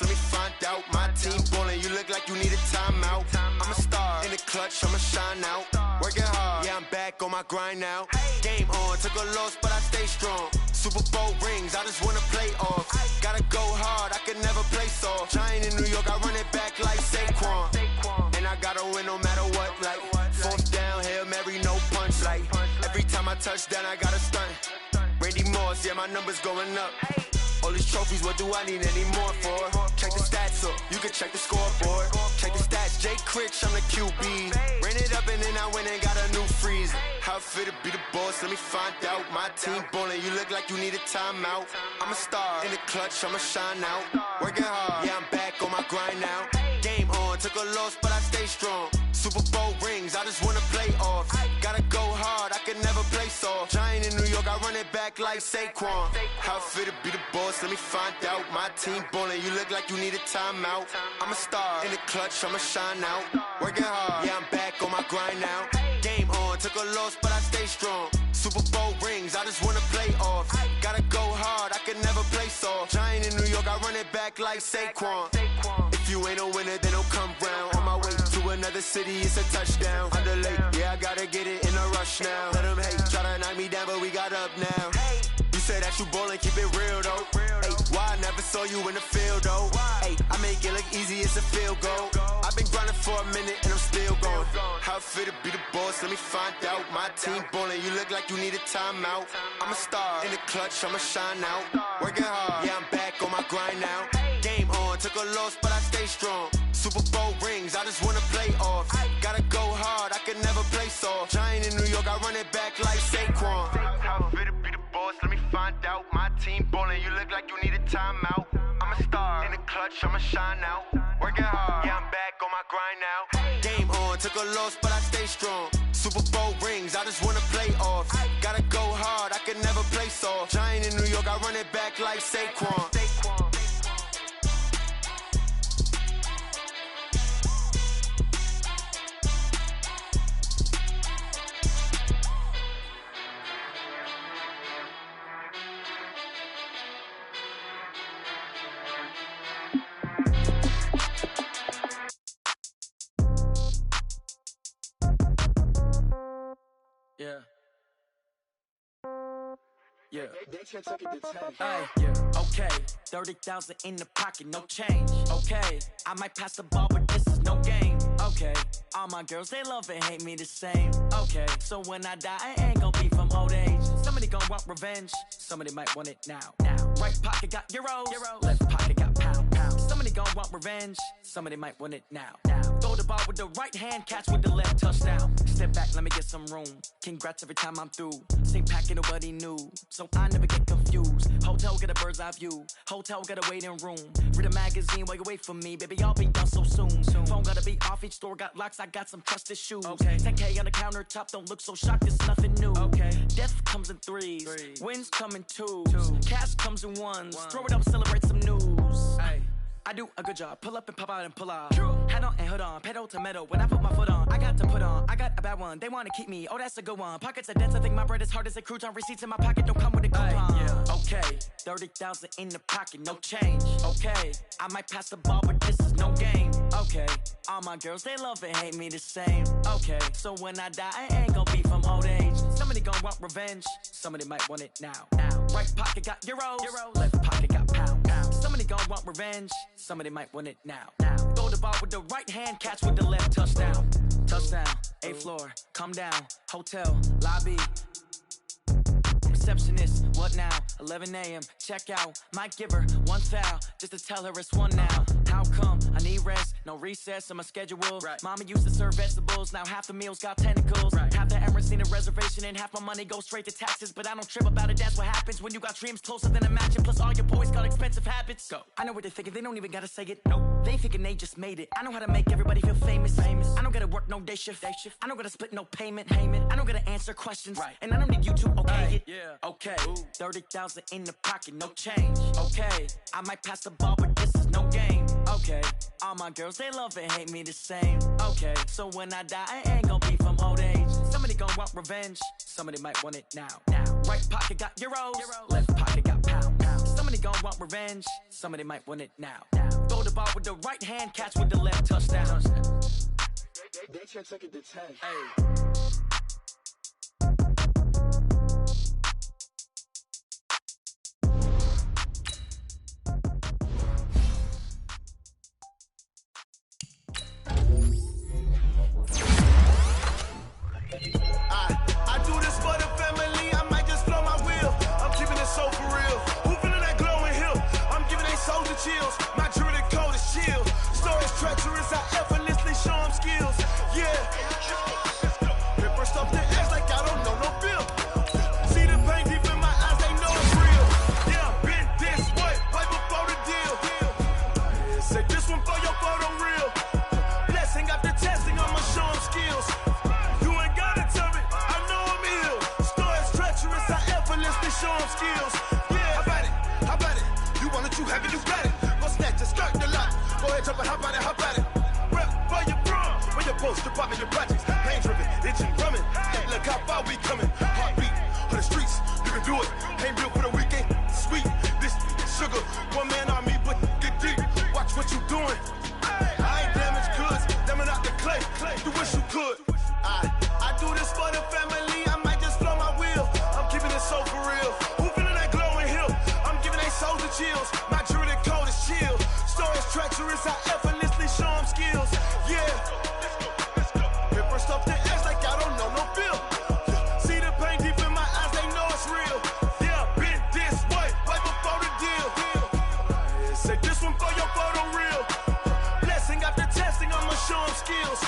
Let me find out. My team ballin', you look like you need a timeout. I'm a star in the clutch, I'ma shine out. Working hard, yeah, I'm back on my grind now. Game on, took a loss, but I stay strong. Super Bowl rings, I just wanna play off. Gotta go hard, I can never play soft. Giant in New York, I run it back like Saquon. And I gotta win no matter what, like fourth down, Hail Mary, no punch. Like every time I touch down, I gotta stunt. Randy Moss, yeah, my numbers going up. All these trophies, what do I need any more for? Check the stats up, you can check the scoreboard. Check the stats, Jay Critch, I'm the QB. Ran it up and then I went and got a new freeze. How it fit to be the boss, let me find out. My team ballin', you look like you need a timeout. I'm a star in the clutch, I'ma shine out. Working hard, yeah, I'm back on my grind now. Game on, took a loss, but I stay strong. Super Bowl rings, I just wanna play off. Gotta go hard, I can never play soft. Giant in New York, I run it back like Saquon. How it fit to be the boss, let me find out. My team ballin', you look like you need a timeout. I'm a star in the clutch, I'ma shine out. Working hard, yeah, I'm back on my grind now. Game on, took a loss, but I stay strong. Super Bowl rings, I just wanna play off. Gotta go hard, I can can never play soft. Giant in New York, I run it back like Saquon. If you ain't a winner, then don't come round. On my way to another city, it's a touchdown. Underlay, yeah, I gotta get it in a rush now. Let them hate, try to knock me down, but we got up now. You say that you ballin', keep it real though. Hey, why I never saw you in the field though? Hey, I make it look easy, it's a field goal. I've been grinding for a minute and I'm still going. How it feel to be the boss, let me find out. My team ballin', you look like you need a timeout. I'm a star in the clutch, I'ma shine out. Working hard, yeah, I'm back on my grind now. Game on, took a loss, but I stay strong. Super Bowl rings, I just wanna play off. Gotta go hard, I can never play soft. Giant in New York, I run it back like Saquon. How it feel to be the boss, let me find out. My team ballin', you look like you need a timeout. I'm a star in the clutch, I'ma shine out. Working hard, yeah, I'm back on my grind now. Game on, took a loss, but I stay strong. Super Bowl rings, I just wanna play off. Gotta go hard, I can never play soft. Giant in New York, I run it back like Saquon.
Yeah. Yeah. Hey, yeah. Okay. 30,000 in the pocket, no change. Okay. I might pass the ball, but this is no game. Okay. All my girls, they love and hate me the same. Okay. So when I die, I ain't gon' be from old age. Somebody gon' want revenge. Somebody might want it now. Right pocket got euros. Left pocket got pound. Somebody gon' want revenge. Somebody might want it now. Throw the ball with the right hand, catch with the left, touchdown. Step back, let me get some room. Congrats every time I'm through. Same packet, nobody knew, so I never get confused. Hotel get a bird's eye view. Hotel get a waiting room. Read a magazine while you wait for me, baby. I'll be done so soon. Phone gotta be off, each store got locks. I got some trusted shoes. 10K on the countertop, don't look so shocked. It's nothing new. Death comes in threes. Wins come in twos. Cash comes in ones. Throw it up, celebrate some news. I do a good job, pull up and pop out and pull out. Head on and hood on, pedal to metal. When I put my foot on, I got to put on. I got a bad one, they wanna keep me, oh that's a good one. Pockets are dense, I think my bread is hard as a crouton. Receipts in my pocket don't come with a coupon. Okay, 30,000 in the pocket, no change. Okay, I might pass the ball, but this is no game. Okay, all my girls, they love and hate me the same. Okay, so when I die, I ain't gon' be from old age. Somebody gon' want revenge, somebody might want it now. Right pocket got euros. Left pocket got pound. Somebody gon' want revenge, somebody might want it now. Throw the ball with the right hand, catch with the left, touchdown. Touchdown, 8th floor, come down, hotel, lobby. Receptionist, what now? 11 a.m., check out. Might give her one foul, just to tell her it's one now. How come? I need rest, no recess on my schedule. Mama used to serve vegetables, now half the meals got tentacles. Half the Emirates need a reservation and half my money goes straight to taxes. But I don't trip about it, that's what happens when you got dreams closer than a match. And plus all your boys got expensive habits. Go. I know what they're thinking, they don't even gotta say it. Nope. They thinking they just made it. I know how to make everybody feel famous. I don't gotta work no day shift. I don't gotta split no payment. I don't gotta answer questions. And I don't need you to okay it. Okay, 30,000 in the pocket, no change. Okay, I might pass the ball, but this is no game. Okay, all my girls, they love and hate me the same. Okay, so when I die, I ain't gon' be from old age. Somebody gon' want revenge, somebody might want it now. Right pocket got euros. Left pocket got pound. Somebody gon' want revenge, somebody might want it now. Throw the ball with the right hand, catch with the left, touchdown.
They can't take it to 10.
I do this for the family, I might just blow my wheel. I'm keeping it so for real. Who feeling that glowing hill? I'm giving they soldier chills. My jewelry code is chill. Stories treacherous, I effortlessly show them skills. Yeah. Ripper stuff the ass like I don't know no bill. See the pain deep in my eyes, they know it's real. Yeah, been this way, right before the deal. Say this one for your photo reel. Blessing after testing, I'ma show them skills. Show them skills. Yeah, how about it? You want it, you have it, you got it. Go snatch it, skirt the lot. Go ahead, jump it, how about it? Rep for your bro, for your post, your poppin', your projects. Pain driven, itching, drumming. Hey, look how far we coming. Heartbeat for the streets, you can do it. Ain't built for the weekend. Sweet, this
sugar. One man on me, but get deep. Watch what you doing. I ain't damaged goods, damn it out the clay. You wish you could. I do this for the family. I might just blow my wheel. I'm keeping it so for real. Who feeling that glowing hill? I'm giving they souls the chills. My jewelry code is chill. Stories treacherous, I effortlessly show them skills. Yeah. Paper stuff the edge like I don't know no feel. See the pain deep in my eyes, they know it's real. Yeah, been this way, right before the deal. Say this one for your photo real. Blessing after testing, I'ma show them skills.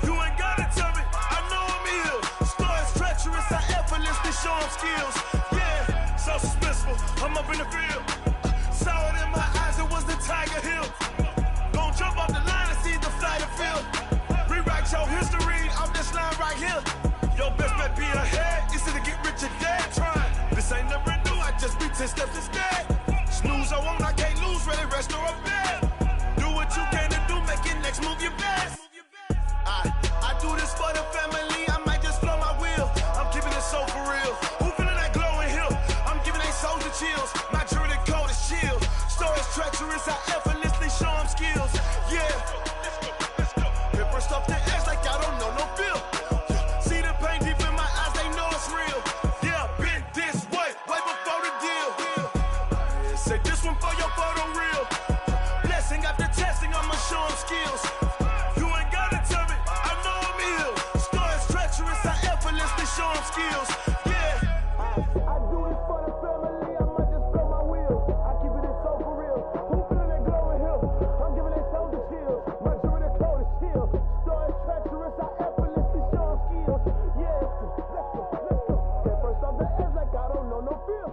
You ain't gotta tell me, I know I'm ill. Stories treacherous, I effortlessly show them skills. Yeah, so suspenseful, I'm up in the field. Saw it in my eyes, it was the Tiger Hill. Gon' jump off the line and see the flight of field. Rewrite your history off this line right here. Your best bet be ahead, easy to get rich or dead trying. This ain't never new, I just be 10 steps instead. Snooze I won't, I can't lose, ready, rest or a bed. Do what you can to do, make your next move your best. I do this for the family, I might just blow my wheel. I'm keeping it so for real. Who feeling that glowing hill? I'm giving they souls the chills. My jewelry code is chill. Stories treacherous, I effortlessly show them skills. Yeah. Paper stuff the edge like I don't know no feel. See the pain deep in my eyes, they know it's real. Yeah, been this way, way before the deal. Say this one for your photo real. Blessing after testing, I'ma show them skills. You ain't gotta tell me, I know I'm ill. Stories treacherous, I effortlessly show them skills. Yeah. I do it for the family, I might just blow my wheel. I keep it so for real. Who feeling that glowing hill? I'm giving they souls the chills. My jewelry code is chill. Stories treacherous, I effortlessly show them skills. Yeah, let's go. Get first off the edge like I don't know no feel.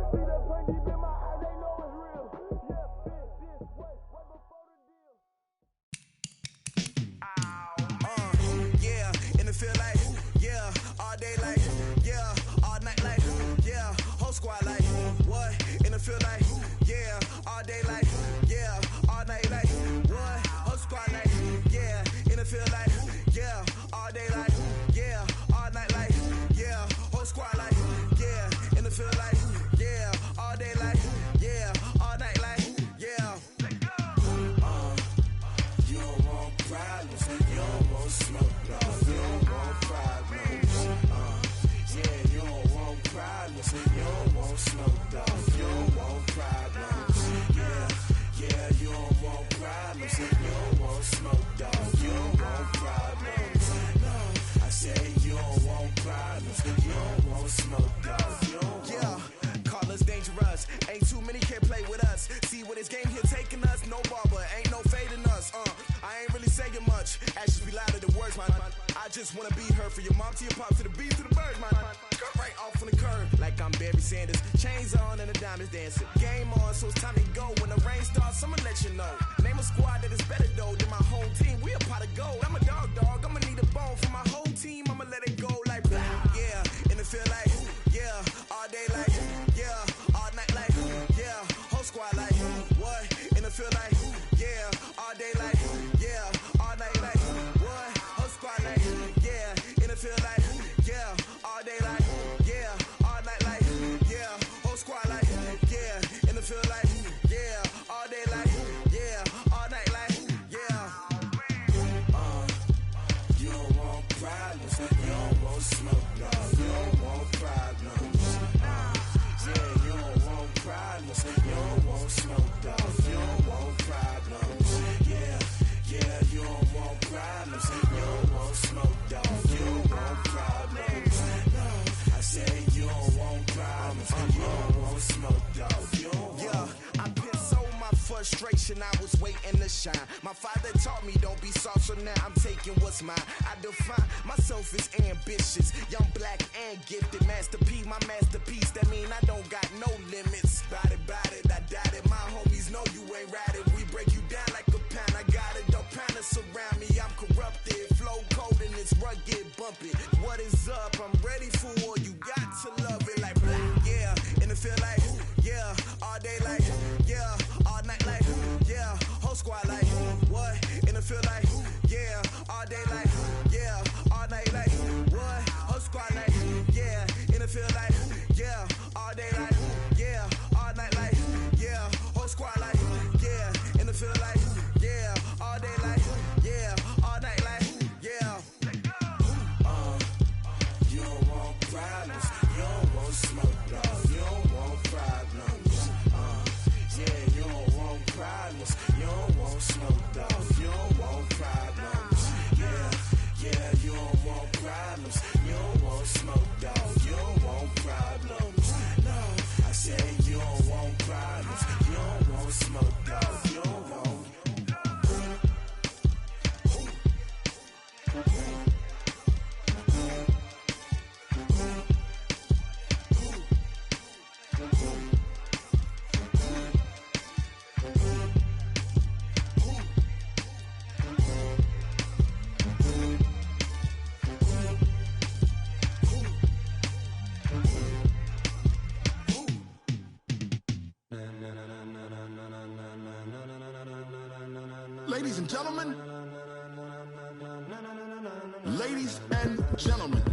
See the pain deep in my eyes, they know it's real. Yeah, been this way, way before the deal.
Yeah, and it feel like, yeah, all day like, yeah, all night like, yeah, whole squad like, what? And it feel like, yeah, all day like, yeah, all night like, what? Whole squad like, yeah, and it feel like, yeah, all day like, yeah, all night like, yeah, whole squad like, yeah, and it feel like, yeah, all day like, yeah, all night like, yeah. You don't want problems, you don't want smoke, no, you don't want problems. Yeah, you don't want problems, you don't want smoke, dog, you don't want problems. Yeah, you don't want problems, you don't want smoke, dog, you don't want problems. No, I say you don't want problems, you don't want smoke, dog, you don't want. Yeah, call us dangerous, ain't too many can play with us. See where this game here taking us, no barber, ain't no fading us. I ain't really saying much, actions be louder than words, man. I just wanna be heard for your mom to your pop to the beat to the birds, man. Cut right off on the curb, like I'm Barry Sanders. Chains on and the diamonds dancing. Game on, so it's time to go. When the rain starts, I'ma let you know. Name a squad that is better though than my whole team. We a pot of gold. I'm a dog. I'ma need a bone for my whole team. I'ma let it go like blah. Yeah, and it feel like, yeah, all day like, yeah, all night like, yeah, whole squad like, what? And it feel like, yeah, all day like, yeah, all night like, what? Whole squad like, yeah, and it feel like, yeah, all day like, yeah, all night like, yeah, whole squad like, yeah, and it feel like, yeah, all day like, yeah, all night like, yeah. You don't want problems, you don't want smoke, no, you don't want problems. Yeah, you don't want problems, you don't want smoke, dog, you don't want problems. Yeah, you don't want problems, you don't want smoke, dog, you don't want problems. No, I say you don't want problems, you don't want smoke, dog, you don't want. Yeah, I pissed so my frustration, I was waiting to shine. My father taught me don't be soft, so now I'm taking what's mine. I define myself as ambitious, young, black, and gifted. Masterpiece, my masterpiece, that mean I don't got no limits. Bout it, I doubt it. My homies know you ain't ratted. We break you down like a pound. I got it, don't pound us around me. I'm corrupted, flow cold and it's rugged, bumpy. What is up? I'm ready for war. You got to love it like blah. Yeah, and it feel like, yeah, all day like, yeah, all night like, yeah, whole squad like, what? And it feel like, yeah, all day like, yeah, all night like, what? Whole squad like, yeah, and it feel like, yeah, all day like, yeah, all night like,
Ladies and gentlemen,